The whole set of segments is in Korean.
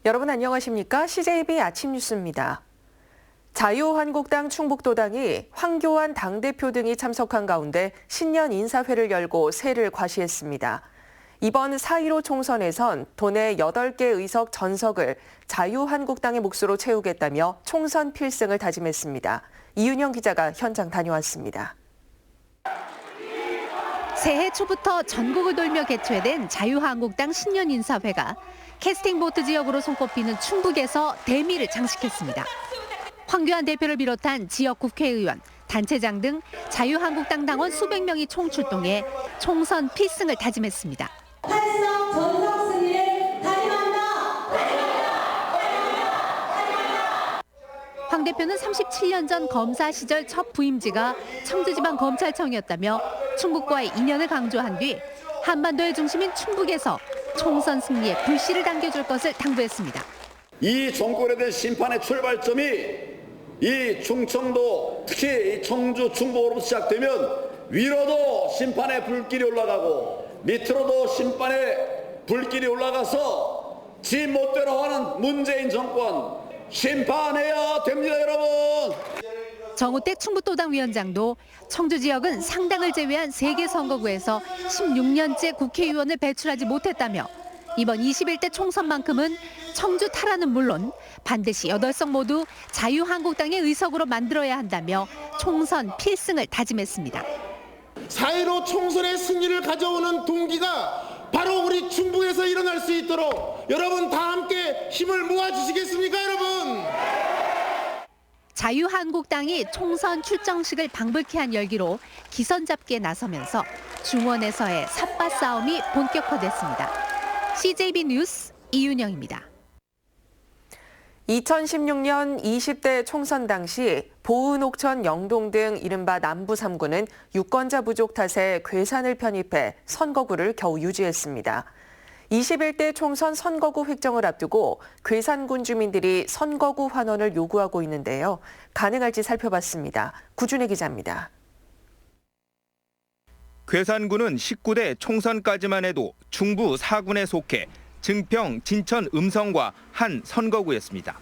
여러분 안녕하십니까? CJB 아침 뉴스입니다. 자유한국당 충북도당이 황교안 당대표 등이 참석한 가운데 신년 인사회를 열고 새해를 과시했습니다. 이번 4.15 총선에선 도내 8개 의석 전석을 자유한국당의 몫으로 채우겠다며 총선 필승을 다짐했습니다. 이윤영 기자가 현장 다녀왔습니다. 새해 초부터 전국을 돌며 개최된 자유한국당 신년 인사회가 캐스팅보트 지역으로 손꼽히는 충북에서 대미를 장식했습니다. 황교안 대표를 비롯한 지역 국회의원, 단체장 등 자유한국당 당원 수백 명이 총출동해 총선 필승을 다짐했습니다. 활성 전석 승리를 다짐한다. 황 대표는 37년 전 검사 시절 첫 부임지가 청주지방검찰청이었다며 충북과의 인연을 강조한 뒤 한반도의 중심인 충북에서 총선 승리에 불씨를 당겨줄 것을 당부했습니다. 이 정권에 대한 심판의 출발점이 이 충청도, 특히 이 청주, 충북으로부터 시작되면 위로도 심판의 불길이 올라가고 밑으로도 심판의 불길이 올라가서 지 멋대로 하는 문재인 정권 심판해야 됩니다, 여러분. 정우택 충북도당 위원장도 청주 지역은 상당을 제외한 3개 선거구에서 16년째 국회의원을 배출하지 못했다며 이번 21대 총선만큼은 청주 탈환은 물론 반드시 8석 모두 자유한국당의 의석으로 만들어야 한다며 총선 필승을 다짐했습니다. 4.15 총선의 승리를 가져오는 동기가 바로 우리 충북에서 일어날 수 있도록 여러분 다 함께 힘을 모아주시겠습니까, 여러분? 자유한국당이 총선 출정식을 방불케 한 열기로 기선 잡기에 나서면서 중원에서의 삿바 싸움이 본격화됐습니다. CJB 뉴스 이윤영입니다. 2016년 20대 총선 당시 보은, 옥천, 영동 등 이른바 남부 3구는 유권자 부족 탓에 괴산을 편입해 선거구를 겨우 유지했습니다. 21대 총선 선거구 획정을 앞두고 괴산군 주민들이 선거구 환원을 요구하고 있는데요. 가능할지 살펴봤습니다. 구준혜 기자입니다. 괴산군은 19대 총선까지만 해도 중부 4군에 속해 증평, 진천, 음성과 한 선거구였습니다.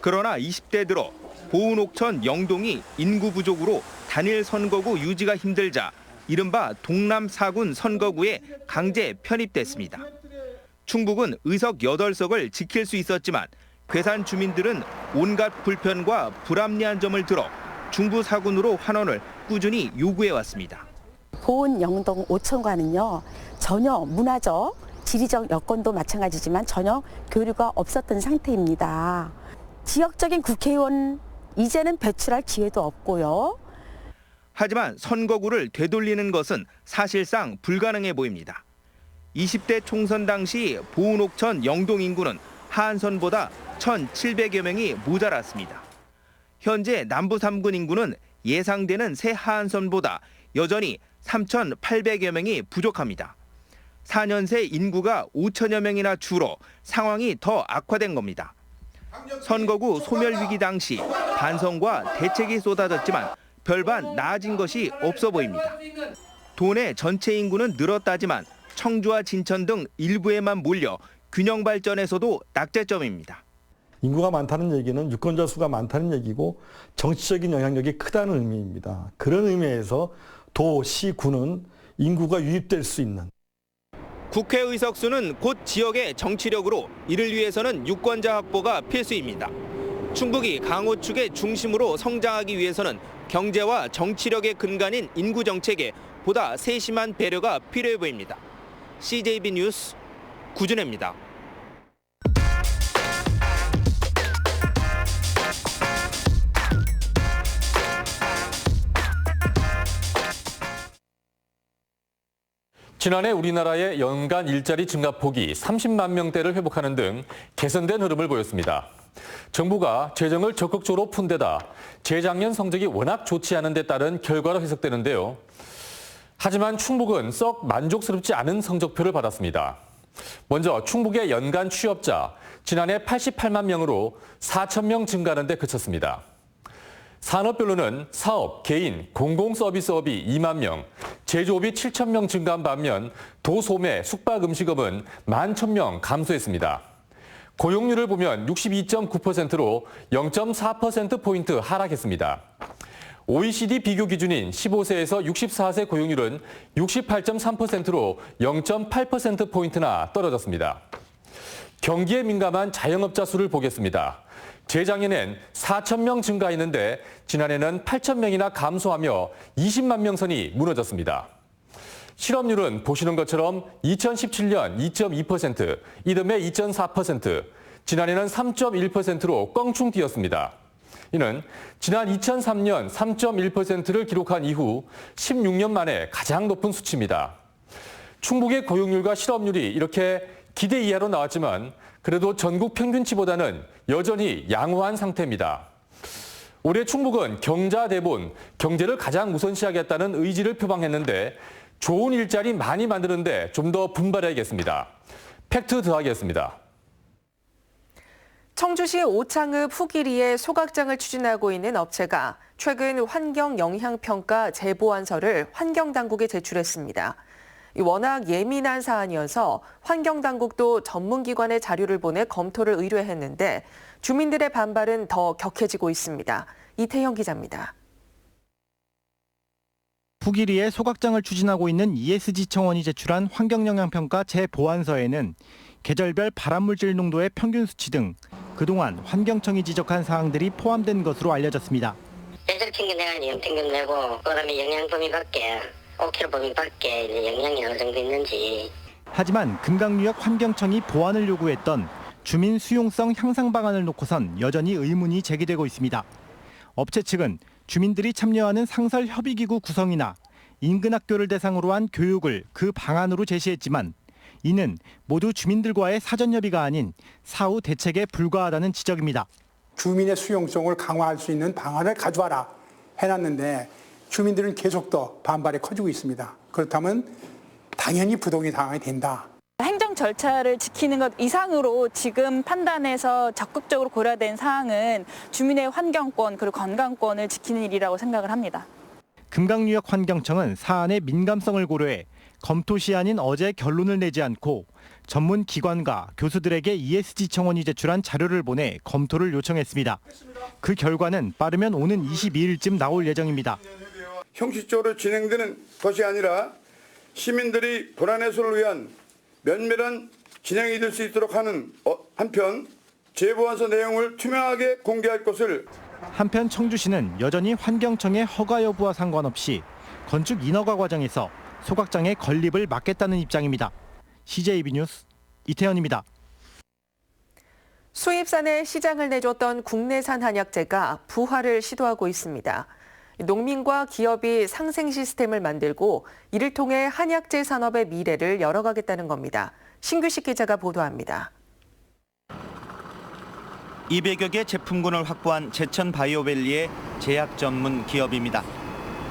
그러나 20대 들어 보은, 옥천, 영동이 인구 부족으로 단일 선거구 유지가 힘들자 이른바 동남 4군 선거구에 강제 편입됐습니다. 충북은 의석 8석을 지킬 수 있었지만 괴산 주민들은 온갖 불편과 불합리한 점을 들어 중부 4군으로 환원을 꾸준히 요구해왔습니다. 보은, 영동, 옥천과는요 전혀 문화적, 지리적 여건도 마찬가지지만 전혀 교류가 없었던 상태입니다. 지역적인 국회의원 이제는 배출할 기회도 없고요. 하지만 선거구를 되돌리는 것은 사실상 불가능해 보입니다. 20대 총선 당시 보은, 옥천, 영동 인구는 하한선보다 1,700여 명이 모자랐습니다. 현재 남부 3군 인구는 예상되는 새 하한선보다 여전히 3,800여 명이 부족합니다. 4년 새 인구가 5천여 명이나 줄어 상황이 더 악화된 겁니다. 선거구 소멸위기 당시 반성과 대책이 쏟아졌지만 별반 나아진 것이 없어 보입니다. 도내 전체 인구는 늘었다지만 청주와 진천 등 일부에만 몰려 균형 발전에서도 낙제점입니다. 인구가 많다는 얘기는 유권자 수가 많다는 얘기고 정치적인 영향력이 크다는 의미입니다. 그런 의미에서 도, 시, 구는 인구가 유입될 수 있는. 국회의석 수는 곧 지역의 정치력으로 이를 위해서는 유권자 확보가 필수입니다. 충북이 강호축의 중심으로 성장하기 위해서는 경제와 정치력의 근간인 인구 정책에 보다 세심한 배려가 필요해 보입니다. CJB 뉴스 구준혜입니다. 지난해 우리나라의 연간 일자리 증가폭이 30만 명대를 회복하는 등 개선된 흐름을 보였습니다. 정부가 재정을 적극적으로 푼 데다 재작년 성적이 워낙 좋지 않은 데 따른 결과로 해석되는데요. 하지만 충북은 썩 만족스럽지 않은 성적표를 받았습니다. 먼저 충북의 연간 취업자, 지난해 88만 명으로 4천 명 증가하는 데 그쳤습니다. 산업별로는 사업, 개인, 공공서비스업이 2만 명, 제조업이 7천 명 증가한 반면 도소매, 숙박음식업은 11,000명 감소했습니다. 고용률을 보면 62.9%로 0.4%포인트 하락했습니다. OECD 비교 기준인 15세에서 64세 고용률은 68.3%로 0.8%포인트나 떨어졌습니다. 경기에 민감한 자영업자 수를 보겠습니다. 재작년엔 4천 명 증가했는데 지난해는 8천 명이나 감소하며 20만 명 선이 무너졌습니다. 실업률은 보시는 것처럼 2017년 2.2%, 이듬해 2.4%, 지난해는 3.1%로 껑충 뛰었습니다. 이는 지난 2003년 3.1%를 기록한 이후 16년 만에 가장 높은 수치입니다. 충북의 고용률과 실업률이 이렇게 기대 이하로 나왔지만 그래도 전국 평균치보다는 여전히 양호한 상태입니다. 올해 충북은 경자대본, 경제를 가장 우선시하겠다는 의지를 표방했는데 좋은 일자리 많이 만드는데 좀 더 분발해야겠습니다. 팩트 더하겠습니다. 청주시 오창읍 후기리에 소각장을 추진하고 있는 업체가 최근 환경영향평가 제보안서를 환경당국에 제출했습니다. 워낙 예민한 사안이어서 환경당국도 전문기관에 자료를 보내 검토를 의뢰했는데 주민들의 반발은 더 격해지고 있습니다. 이태형 기자입니다. 후기리에 소각장을 추진하고 있는 ESG 청원이 제출한 환경영향평가 제보안서에는 계절별 발암물질 농도의 평균 수치 등 그동안 환경청이 지적한 사항들이 포함된 것으로 알려졌습니다. 계절 평균 내가 이제 평균 내고 그다음에 영양 범위 밖에 5km 범위 밖에 이제 영향이 어느 정도 있는지. 하지만 금강유역 환경청이 보완을 요구했던 주민 수용성 향상 방안을 놓고선 여전히 의문이 제기되고 있습니다. 업체 측은 주민들이 참여하는 상설 협의기구 구성이나 인근 학교를 대상으로 한 교육을 그 방안으로 제시했지만 이는 모두 주민들과의 사전 협의가 아닌 사후 대책에 불과하다는 지적입니다. 주민의 수용성을 강화할 수 있는 방안을 가져와라 해놨는데 주민들은 계속 더 반발이 커지고 있습니다. 그렇다면 당연히 부동의 상황이 된다. 행정 절차를 지키는 것 이상으로 지금 판단해서 적극적으로 고려된 사항은 주민의 환경권 그리고 건강권을 지키는 일이라고 생각을 합니다. 금강유역 환경청은 사안의 민감성을 고려해 검토 시한인 어제 결론을 내지 않고 전문 기관과 교수들에게 ESG 청원이 제출한 자료를 보내 검토를 요청했습니다. 그 결과는 빠르면 오는 22일쯤 나올 예정입니다. 형식적으로 진행되는 것이 아니라 시민들이 불안 해소를 위한 면밀한 진행이 될 수 있도록 하는 한편 제보안서 내용을 투명하게 공개할 것을. 한편 청주시는 여전히 환경청의 허가 여부와 상관없이 건축 인허가 과정에서 소각장의 건립을 막겠다는 입장입니다. CJB 뉴스 이태현입니다. 수입산에 시장을 내줬던 국내산 한약재가 부활을 시도하고 있습니다. 농민과 기업이 상생 시스템을 만들고 이를 통해 한약재 산업의 미래를 열어가겠다는 겁니다. 신규식 기자가 보도합니다. 200여 개 제품군을 확보한 제천 바이오밸리의 제약 전문 기업입니다.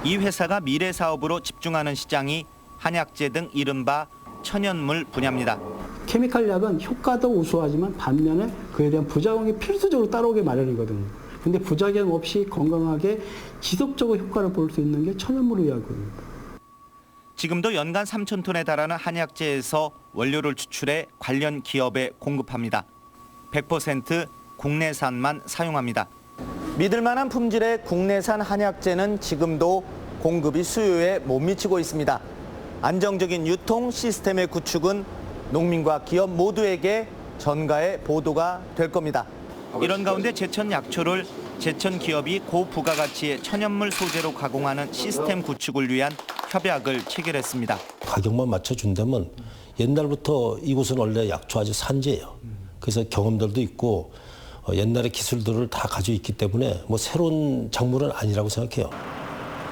이 회사가 미래 사업으로 집중하는 시장이 한약재 등 이른바 천연물 분야입니다. 케미칼 약은 효과도 우수하지만 반면에 그에 대한 부작용이 필수적으로 따라오게 마련이거든요. 근데 부작용 없이 건강하게 지속적으로 효과를 볼 수 있는 게 천연물 의약입니다. 지금도 연간 3천 톤에 달하는 한약재에서 원료를 추출해 관련 기업에 공급합니다. 100% 국내산만 사용합니다. 믿을 만한 품질의 국내산 한약재는 지금도 공급이 수요에 못 미치고 있습니다. 안정적인 유통 시스템의 구축은 농민과 기업 모두에게 전가의 보도가 될 겁니다. 이런 가운데 제천 약초를 제천 기업이 고부가가치의 천연물 소재로 가공하는 시스템 구축을 위한 협약을 체결했습니다. 가격만 맞춰준다면 옛날부터 이곳은 원래 약초 아주 산지예요. 그래서 경험들도 있고 옛날의 기술들을 다 가지고 있기 때문에 뭐 새로운 작물은 아니라고 생각해요.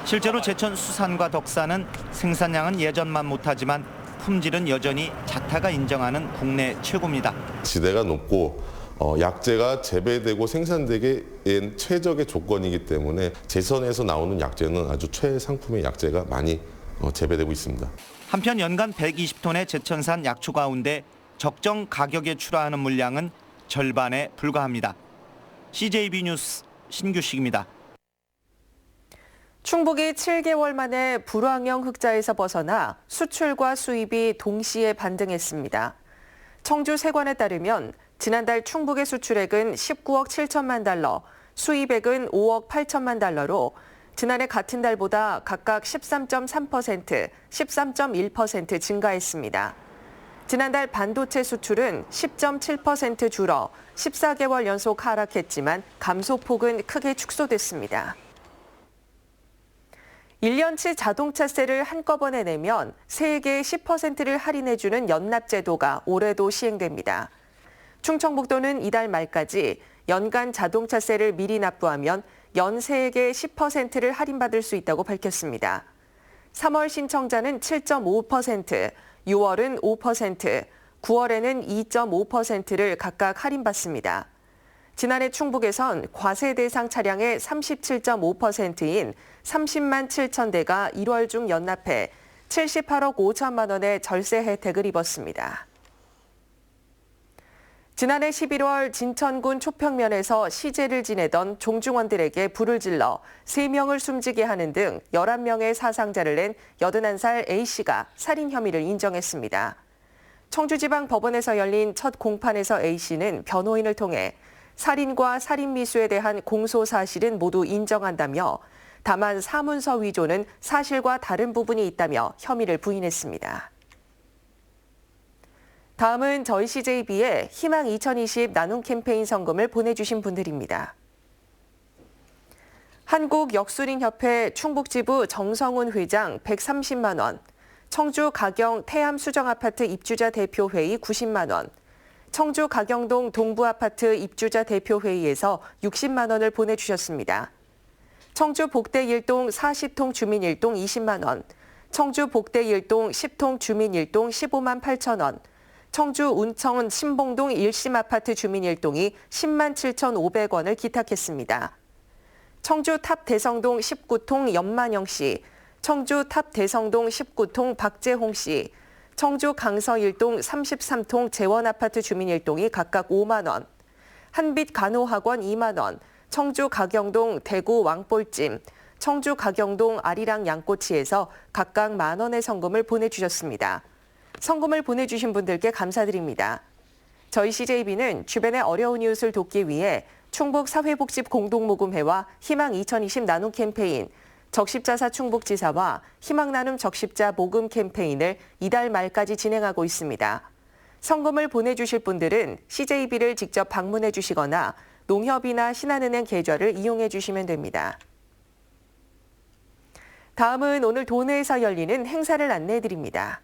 실제로 제천 수산과 덕산은 생산량은 예전만 못하지만 품질은 여전히 자타가 인정하는 국내 최고입니다. 지대가 높고 약재가 재배되고 생산되기엔 최적의 조건이기 때문에 제천에서 나오는 약재는 아주 최상품의 약재가 많이 재배되고 있습니다. 한편 연간 120톤의 제천산 약초 가운데 적정 가격에 출하하는 물량은 절반에 불과합니다. CJB 뉴스 신규식입니다. 충북이 7개월 만에 불황형 흑자에서 벗어나 수출과 수입이 동시에 반등했습니다. 청주 세관에 따르면 지난달 충북의 수출액은 19억 7천만 달러, 수입액은 5억 8천만 달러로 지난해 같은 달보다 각각 13.3%, 13.1% 증가했습니다. 지난달 반도체 수출은 10.7% 줄어 14개월 연속 하락했지만 감소폭은 크게 축소됐습니다. 1년치 자동차세를 한꺼번에 내면 세액의 10%를 할인해주는 연납제도가 올해도 시행됩니다. 충청북도는 이달 말까지 연간 자동차세를 미리 납부하면 연세액의 10%를 할인받을 수 있다고 밝혔습니다. 3월 신청자는 7.5%, 6월은 5%, 9월에는 2.5%를 각각 할인받습니다. 지난해 충북에선 과세 대상 차량의 37.5%인 30만 7천 대가 1월 중 연납해 78억 5천만 원의 절세 혜택을 입었습니다. 지난해 11월 진천군 초평면에서 시제를 지내던 종중원들에게 불을 질러 3명을 숨지게 하는 등 11명의 사상자를 낸 81살 A씨가 살인 혐의를 인정했습니다. 청주지방법원에서 열린 첫 공판에서 A씨는 변호인을 통해 살인과 살인미수에 대한 공소 사실은 모두 인정한다며 다만 사문서 위조는 사실과 다른 부분이 있다며 혐의를 부인했습니다. 다음은 저희 CJB에 희망 2020 나눔 캠페인 성금을 보내주신 분들입니다. 한국역술인협회 충북지부 정성훈 회장 130만 원, 청주 가경 태암 수정아파트 입주자 대표회의 90만 원, 청주 가경동 동부아파트 입주자 대표회의에서 60만 원을 보내주셨습니다. 청주 복대 1동 40통 주민 1동 20만 원, 청주 복대 1동 10통 주민 1동 15만 8천 원, 청주 운천 신봉동 1심 아파트 주민 1동이 10만 7,500원을 기탁했습니다. 청주 탑 대성동 19통 연만영 씨, 청주 탑 대성동 19통 박재홍 씨, 청주 강서 1동 33통 재원 아파트 주민 1동이 각각 5만 원, 한빛 간호학원 2만 원, 청주 가경동 대구 왕볼찜, 청주 가경동 아리랑 양꼬치에서 각각 만 원의 성금을 보내주셨습니다. 성금을 보내주신 분들께 감사드립니다. 저희 CJB는 주변의 어려운 이웃을 돕기 위해 충북사회복지 공동모금회와 희망 2020 나눔 캠페인, 적십자사 충북지사와 희망나눔 적십자 모금 캠페인을 이달 말까지 진행하고 있습니다. 성금을 보내주실 분들은 CJB를 직접 방문해 주시거나 농협이나 신한은행 계좌를 이용해 주시면 됩니다. 다음은 오늘 도내에서 열리는 행사를 안내해 드립니다.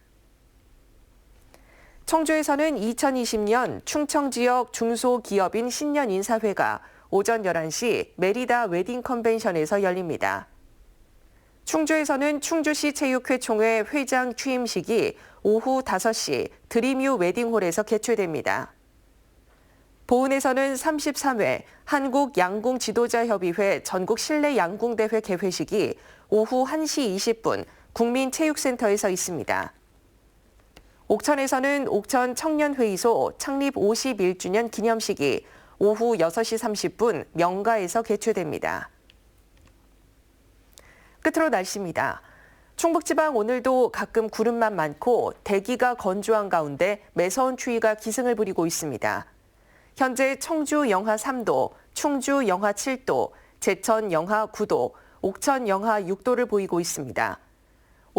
청주에서는 2020년 충청 지역 중소기업인 신년 인사회가 오전 11시 메리다 웨딩 컨벤션에서 열립니다. 충주에서는 충주시 체육회 총회 회장 취임식이 오후 5시 드림유 웨딩홀에서 개최됩니다. 보은에서는 33회 한국양궁지도자협의회 전국 실내 양궁대회 개회식이 오후 1시 20분 국민체육센터에서 있습니다. 옥천에서는 옥천 청년회의소 창립 51주년 기념식이 오후 6시 30분 명가에서 개최됩니다. 끝으로 날씨입니다. 충북지방 오늘도 가끔 구름만 많고 대기가 건조한 가운데 매서운 추위가 기승을 부리고 있습니다. 현재 청주 영하 3도, 충주 영하 7도, 제천 영하 9도, 옥천 영하 6도를 보이고 있습니다.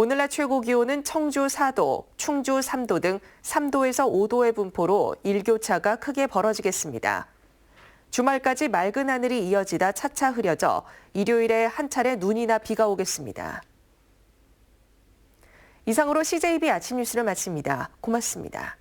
오늘 낮 최고 기온은 청주 4도, 충주 3도 등 3도에서 5도의 분포로 일교차가 크게 벌어지겠습니다. 주말까지 맑은 하늘이 이어지다 차차 흐려져 일요일에 한 차례 눈이나 비가 오겠습니다. 이상으로 CJB 아침 뉴스를 마칩니다. 고맙습니다.